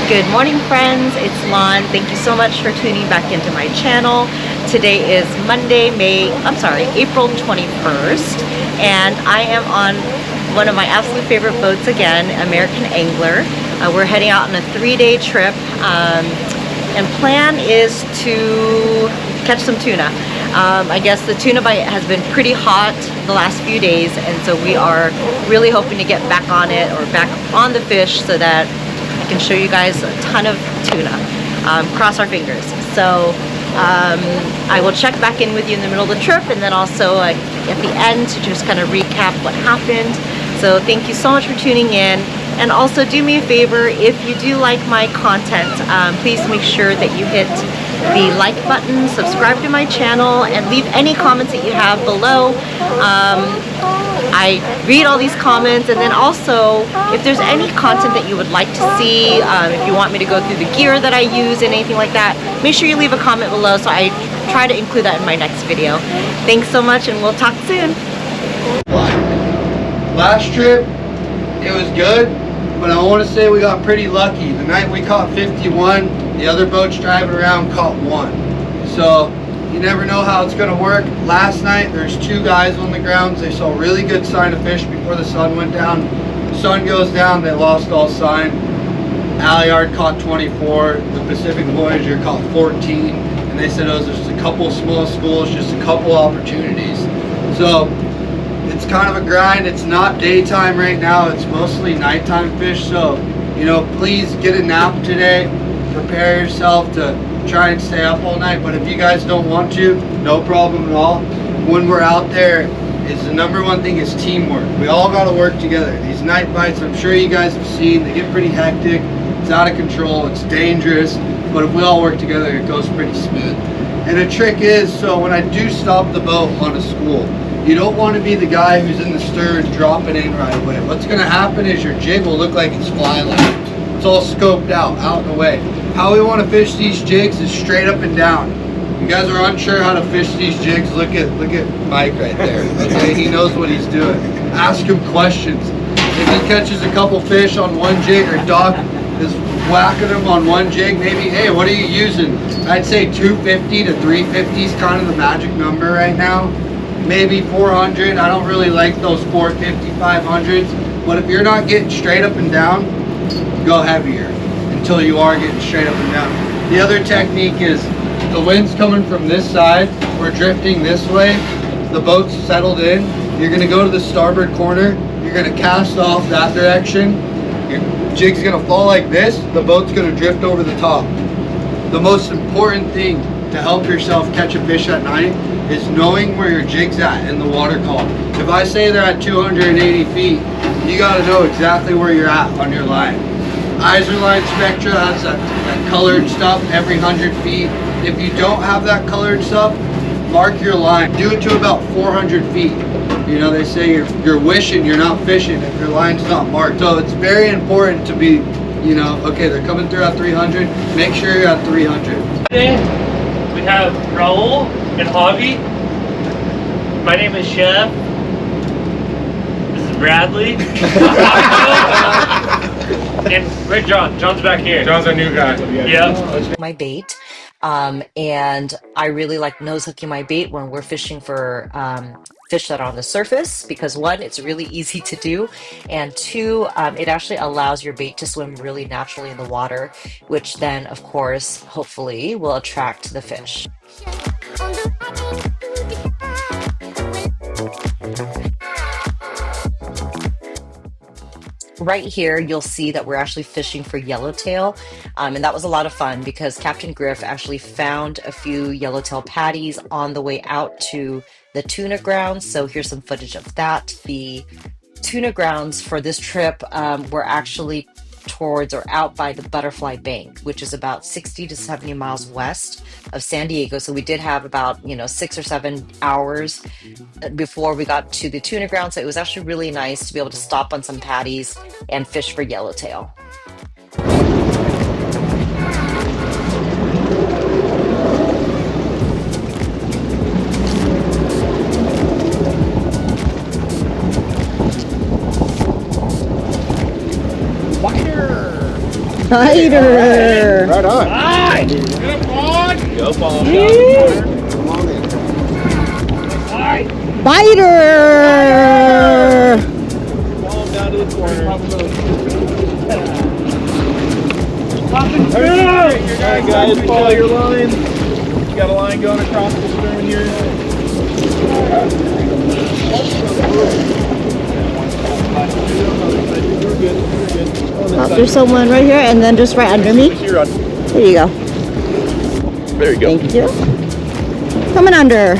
Good morning, friends. It's Lon. Thank you so much for tuning back into my channel. Today is Monday, April 21st, and I am on one of my absolute favorite boats again, American Angler. We're heading out on a 3-day trip, and plan is to catch some tuna. I guess the tuna bite has been pretty hot the last few days, and so we are really hoping to get back on it, or back on the fish, so that I can show you guys a ton of tuna. Cross our fingers. So I will check back in with you in the middle of the trip, and then also at the end to just kind of recap what happened. So thank you so much for tuning in, and also do me a favor, if you do like my content, please make sure that you hit the like button, subscribe to my channel, and leave any comments that you have below. I read all these comments, and then also if there's any content that you would like to see, if you want me to go through the gear that I use and anything like that, make sure you leave a comment below so I try to include that in my next video. Thanks so much, and we'll talk soon. Last trip, it was good, but I want to say we got pretty lucky. The night we caught 51, the other boats driving around caught 1. So you never know how it's going to work. Last night there's 2 guys on the grounds. They saw really good sign of fish before the sun went down. The sun goes down, they lost all sign. Alliard caught 24, the Pacific Voyager caught 14, and they said it was just a couple small schools, just a couple opportunities. So it's kind of a grind. It's not daytime right now, it's mostly nighttime fish. So, you know, please get a nap today. Prepare yourself to try and stay up all night, but if you guys don't want to, no problem at all. When we're out there, is the #1 thing is teamwork. We all got to work together. These night bites, I'm sure you guys have seen, they get pretty hectic. It's out of control, it's dangerous, but if we all work together, it goes pretty smooth. And the trick is, so when I do stop the boat on a school, you don't want to be the guy who's in the stern dropping in right away. What's going to happen is your jig will look like it's fly lined. It's all scoped out and away. How we want to fish these jigs is straight up and down. You guys are unsure how to fish these jigs, look at Mike right there. Okay, he knows what he's doing. Ask him questions. If he catches a couple fish on one jig, or Doc is whacking them on one jig, maybe, hey, what are you using? I'd say 250 to 350 is kind of the magic number right now. Maybe 400. I don't really like those 450, 500s. But if you're not getting straight up and down, go heavier until you are getting straight up and down. The other technique is, the wind's coming from this side, we're drifting this way, the boat's settled in, you're going to go to the starboard corner, you're going to cast off that direction, your jig's going to fall like this, the boat's going to drift over the top. The most important thing to help yourself catch a fish at night is knowing where your jig's at in the water column. If I say they're at 280 feet, you got to know exactly where you're at on your line. Iserline Spectra has that colored stuff every 100 feet. If you don't have that colored stuff, mark your line. Do it to about 400 feet. You know, they say you're wishing you're not fishing if your line's not marked. So it's very important to be, you know, okay, they're coming through at 300, make sure you're at 300. Today we have Raul and Javi. My name is Chef. This is Bradley. And where's John? John's back here. John's our new guy. Yeah. My bait, and I really like nose hooking my bait when we're fishing for fish that are on the surface, because 1, it's really easy to do, and 2, it actually allows your bait to swim really naturally in the water, which then, of course, hopefully will attract the fish. Right here, you'll see that we're actually fishing for yellowtail, and that was a lot of fun because Captain Griff actually found a few yellowtail patties on the way out to the tuna grounds. So here's some footage of that. The tuna grounds for this trip were actually towards or out by the Butterfly Bank, which is about 60 to 70 miles west of San Diego. So we did have about, 6 or 7 hours before we got to the tuna ground. So it was actually really nice to be able to stop on some patties and fish for yellowtail. Wider! Spider! Right on. Hi! Go, Paul. Spider! Paul down to the corner. Alright guys, follow your line. You got a line going across the stern here. Oh, there's someone right here and then just right under me. There you go. There you go. Thank you. Coming under.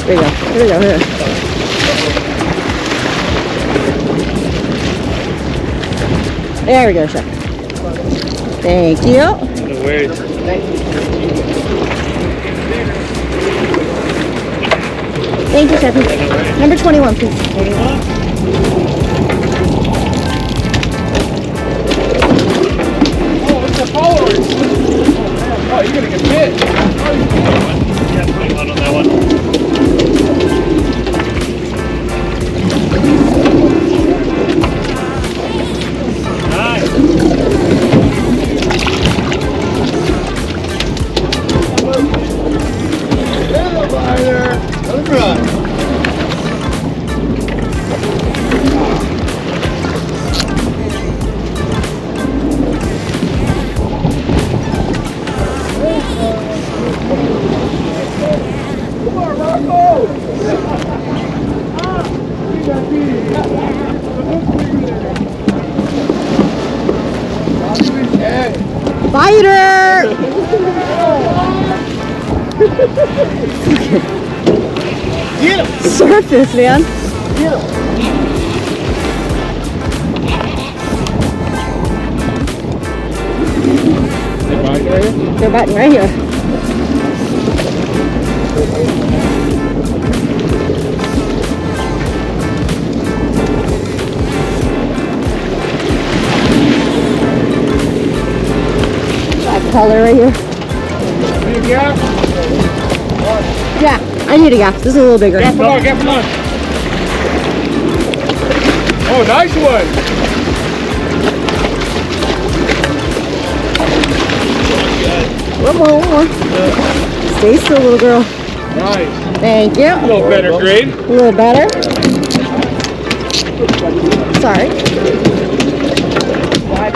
Here we go. Here we go. Here. There we go, Chef. Thank you. No worries. Thank you, Chef. Number 21, please. 21? Oh, it's the followers. Oh, you're gonna get bit. Yeah, 21 on that one. Nice. Let him run. Spider! Get him. Surface, man. They're biting right here. That color right here. Big gap. Yeah, I need a gaff. This is a little bigger. Gap him on, gap him on. Oh, nice one. One more. Stay still, little girl. Nice. Thank you. A little better grade. A little better. Sorry. All right.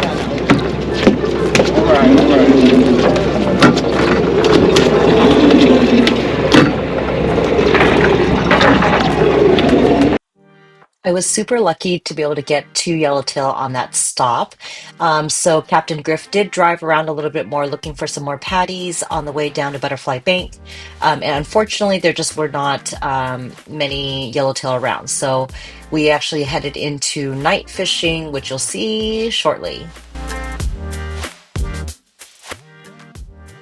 I was super lucky to be able to get to Yellowtail on that stop. So Captain Griff did drive around a little bit more looking for some more patties on the way down to Butterfly Bank. And unfortunately, there just were not many Yellowtail around. So we actually headed into night fishing, which you'll see shortly.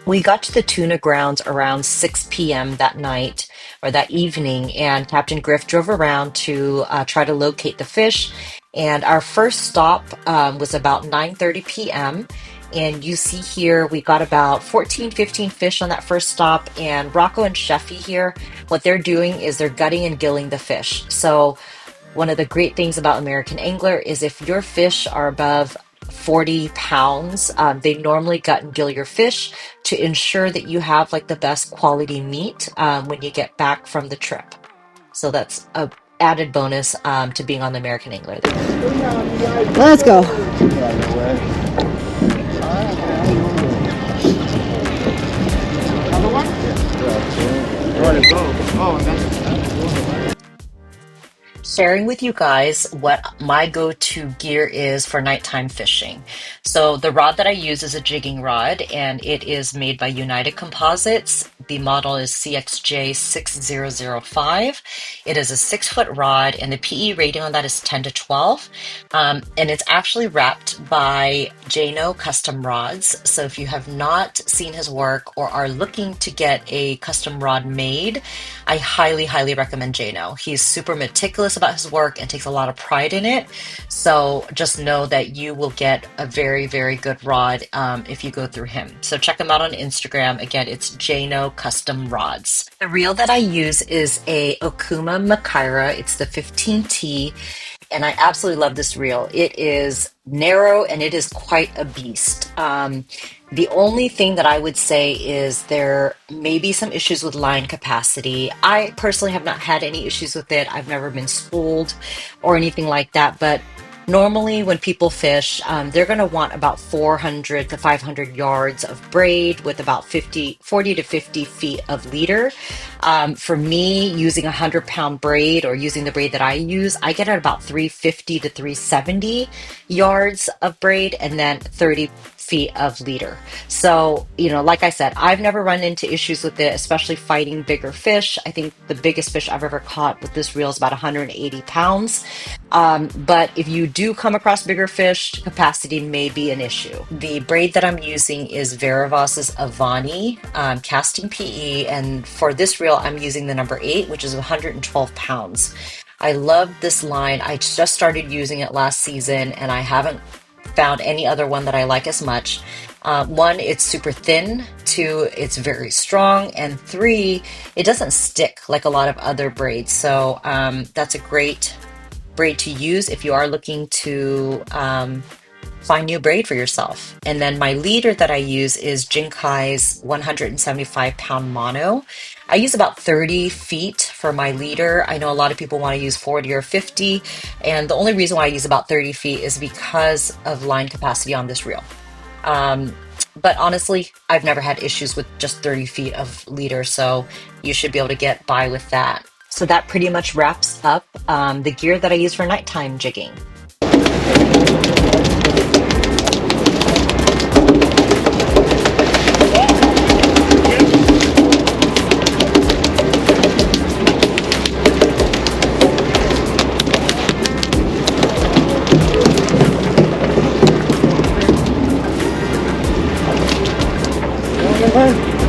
We got to the tuna grounds around 6 p.m. that night or that evening, and Captain Griff drove around to try to locate the fish. And our first stop was about 9:30 p.m. And you see here, we got about 14, 15 fish on that first stop. And Rocco and Sheffy here, what they're doing is they're gutting and gilling the fish. So one of the great things about American Angler is if your fish are above 40 pounds, they normally gut and gill your fish to ensure that you have like the best quality meat when you get back from the trip. So that's a added bonus to being on the American Angler there. Let's go. Another one? Oh, and that's sharing with you guys what my go-to gear is for nighttime fishing. So the rod that I use is a jigging rod, and it is made by United Composites. The model is CXJ6005. It is a 6-foot rod, and the PE rating on that is 10 to 12. And it's actually wrapped by Jano Custom Rods. So if you have not seen his work or are looking to get a custom rod made, I highly, highly recommend Jano. He's super meticulous about his work and takes a lot of pride in it. So just know that you will get a very, very good rod if you go through him. So check him out on Instagram. Again, it's Jano Custom Rods. The reel that I use is a Okuma Makaira. It's the 15T. And I absolutely love this reel. It is narrow and it is quite a beast. The only thing that I would say is there may be some issues with line capacity. I personally have not had any issues with it. I've never been spooled or anything like that, but normally when people fish, they're going to want about 400 to 500 yards of braid with about 40 to 50 feet of leader. For me, using a 100-pound braid or using the braid that I use, I get at about 350 to 370 yards of braid and then 30 feet of leader. So, like I said, I've never run into issues with it, especially fighting bigger fish. I think the biggest fish I've ever caught with this reel is about 180 pounds. But if you do come across bigger fish, capacity may be an issue. The braid that I'm using is Veravos's Avani casting PE, and for this reel, I'm using the number 8, which is 112 pounds. I love this line. I just started using it last season, and I haven't found any other one that I like as much. 1, it's super thin. 2, it's very strong. And 3, it doesn't stick like a lot of other braids. So that's a great braid to use if you are looking to find new braid for yourself. And then my leader that I use is Jinkai's 175-pound mono. I use about 30 feet for my leader. I know a lot of people want to use 40 or 50, and the only reason why I use about 30 feet is because of line capacity on this reel. But honestly, I've never had issues with just 30 feet of leader, so you should be able to get by with that. So that pretty much wraps up the gear that I use for nighttime jigging.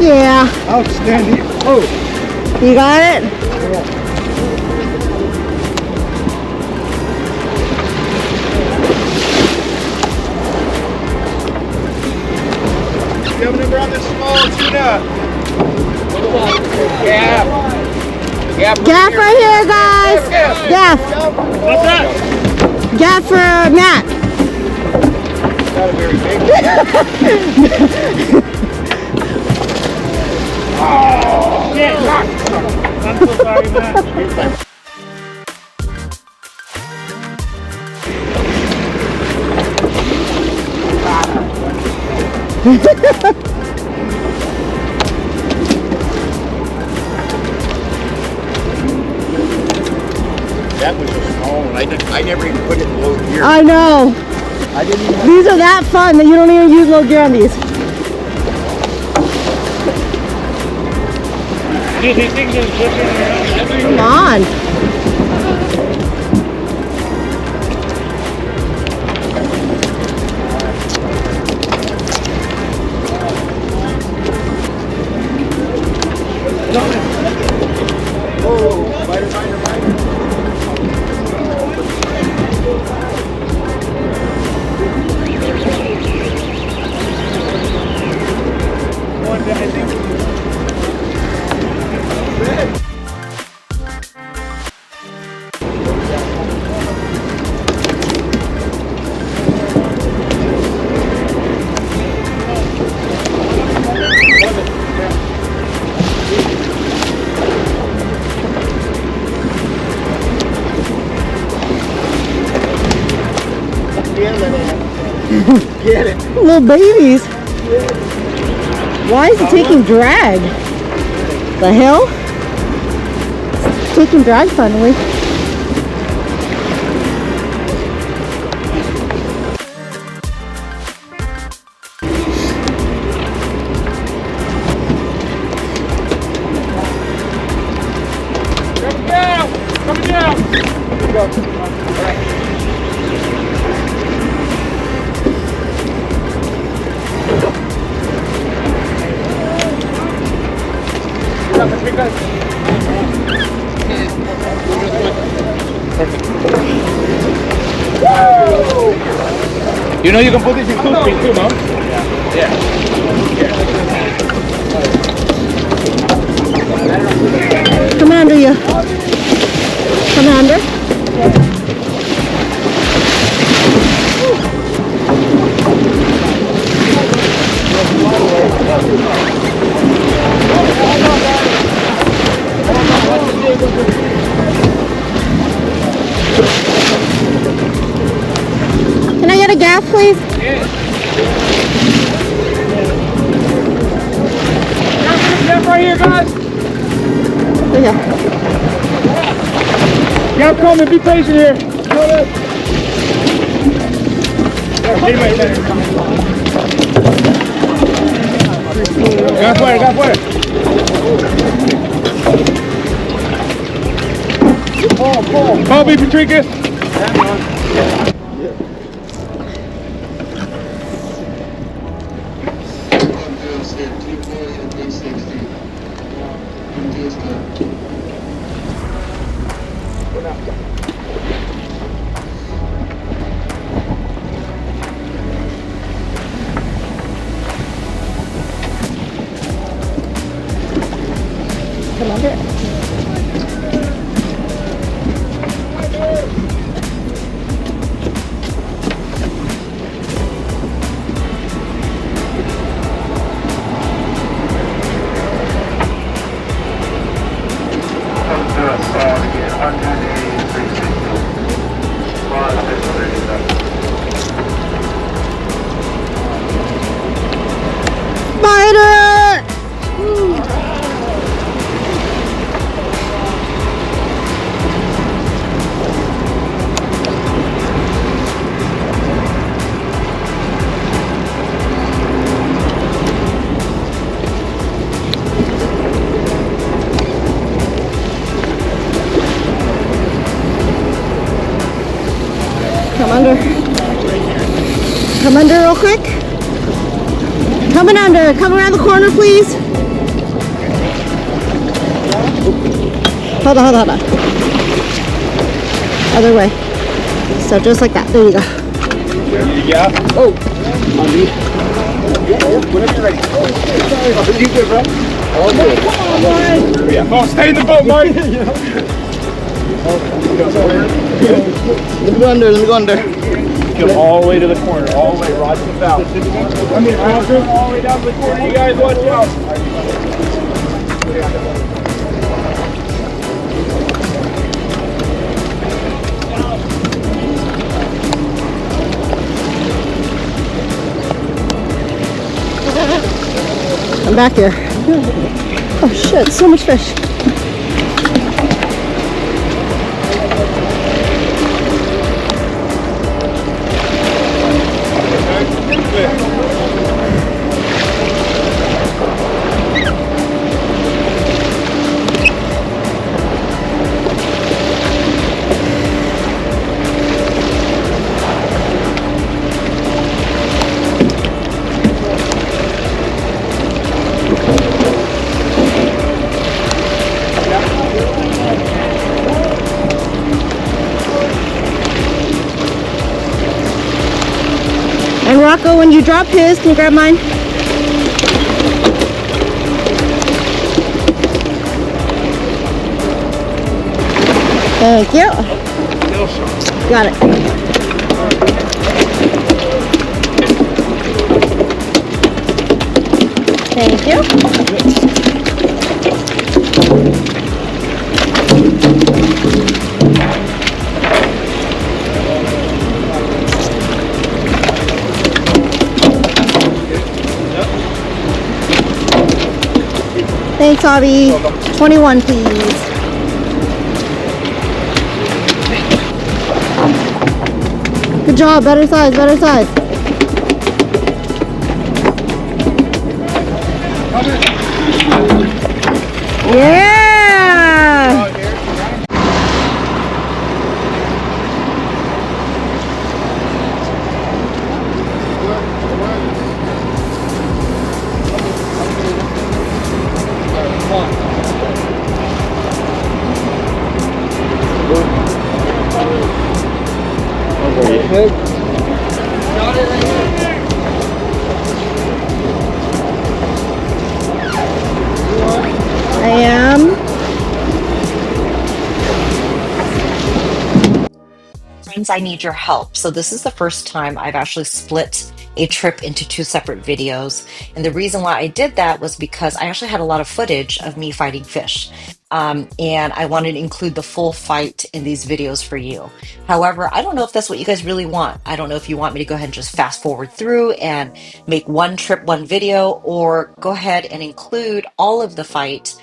Yeah. Outstanding. Oh, You got it? You have a number on this small tuna? Gap. Gaff right here, guys. Gaff. What's that? Gaff for Matt. Not a very big Shit. I'm so sorry, Matt. That was a small one. I never even put it in low gear. I know. I didn't even. These are that fun that you don't even use low gear on these. Dude, these things are flipping around. Come on. Oh, biter. One day, I think. Get it. Little babies. Why is it taking drag? The hill? It's taking drag finally. You know you can put this in toothpick too, no? Yeah. Come under you. Come under. Can I get a gaff, please? Gaff right here, guys. There you go. Gaff coming, be patient here. Gaff fuera, gaff fuera. Paul, be Patricus. Come under. Spider! Come under. Come under real quick. Coming under. Come around the corner, please. Hold on, hold on, hold on. Other way. So just like that. There you go. Yeah. Oh. Whenever you're ready. You good, bro? All good. Yeah. Oh, stay in the boat, Mark. Let me go under. Let me go under. Come all the way to the corner, all the way, rod to the bow. I mean, all the way down to the corner. You guys watch out. I'm back here. Oh shit, so much fish. And Rocco, when you drop his, can you grab mine? Thank you. Got it. Thank you. Thanks, Avi. 21, please. Good job. Better size, better size. Yeah! I am. Friends, I need your help. So this is the first time I've actually split a trip into two separate videos. And the reason why I did that was because I actually had a lot of footage of me fighting fish. And I wanted to include the full fight in these videos for you. However, I don't know if that's what you guys really want. I don't know if you want me to go ahead and just fast forward through and make one trip, one video, or go ahead and include all of the fight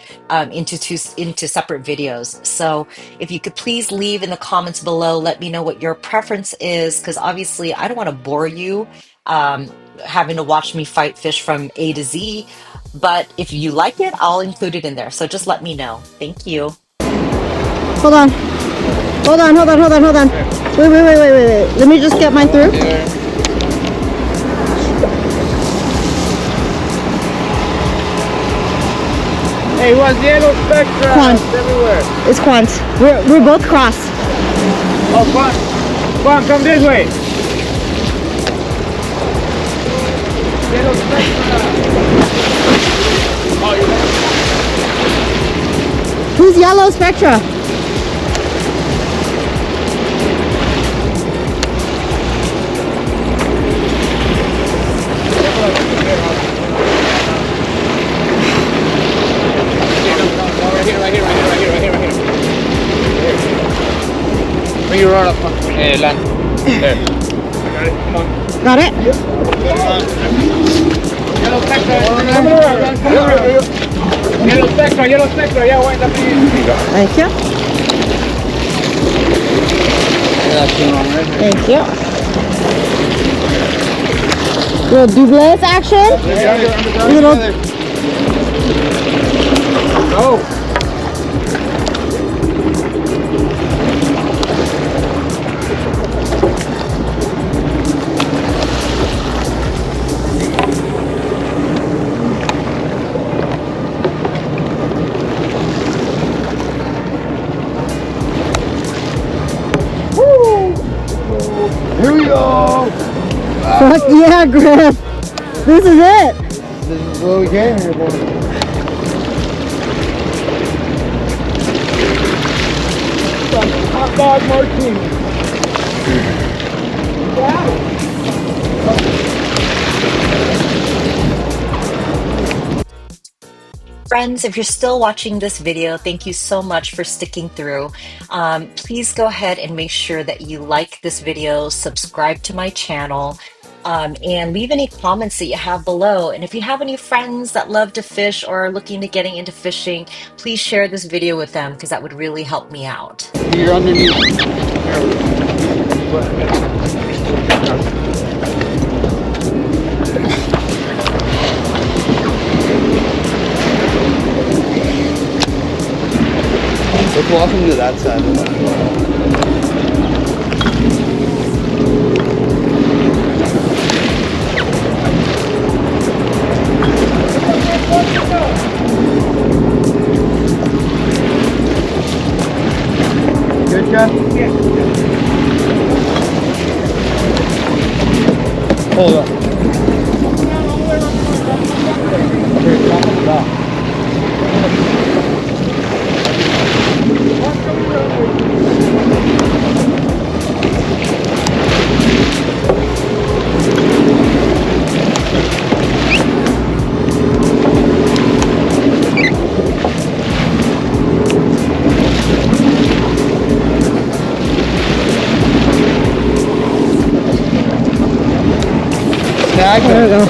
into separate videos. So if you could please leave in the comments below, let me know what your preference is, because obviously I don't want to bore you having to watch me fight fish from A to Z. But if you like it, I'll include it in there. So just let me know. Thank you. Hold on. Hold on, hold on, hold on, hold on. Wait. Let me just get mine through. Hey, what's yellow spectra? Quan. It's everywhere. It's Quant. We're both cross. Oh, Quan, come this way. Yellow spectra. Oh, Who's yellow Spectra? Bring your rod up, land. There. Got it. Come on. Got it? Yellow spectra. Yellow spectra. Yeah, wind up. Thank you. Thank you. Little doubles action. Little. Go. Here we go. Fuck yeah, Griff. This is it. This is what we came here for. Hot dog martini. Friends, if you're still watching this video, thank you so much for sticking through. Please go ahead and make sure that you like this video, subscribe to my channel, and leave any comments that you have below. And if you have any friends that love to fish or are looking to getting into fishing, please share this video with them because that would really help me out. You're underneath. Let's walk him to that side. Good, Jeff? Yeah. Hold up. Here, come on the dock. There we go.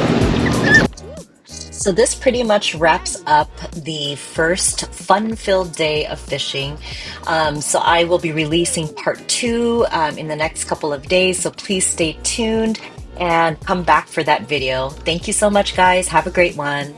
So this pretty much wraps up the first fun-filled day of fishing. So I will be releasing part 2 in the next couple of days. So please stay tuned and come back for that video. Thank you so much, guys. Have a great one.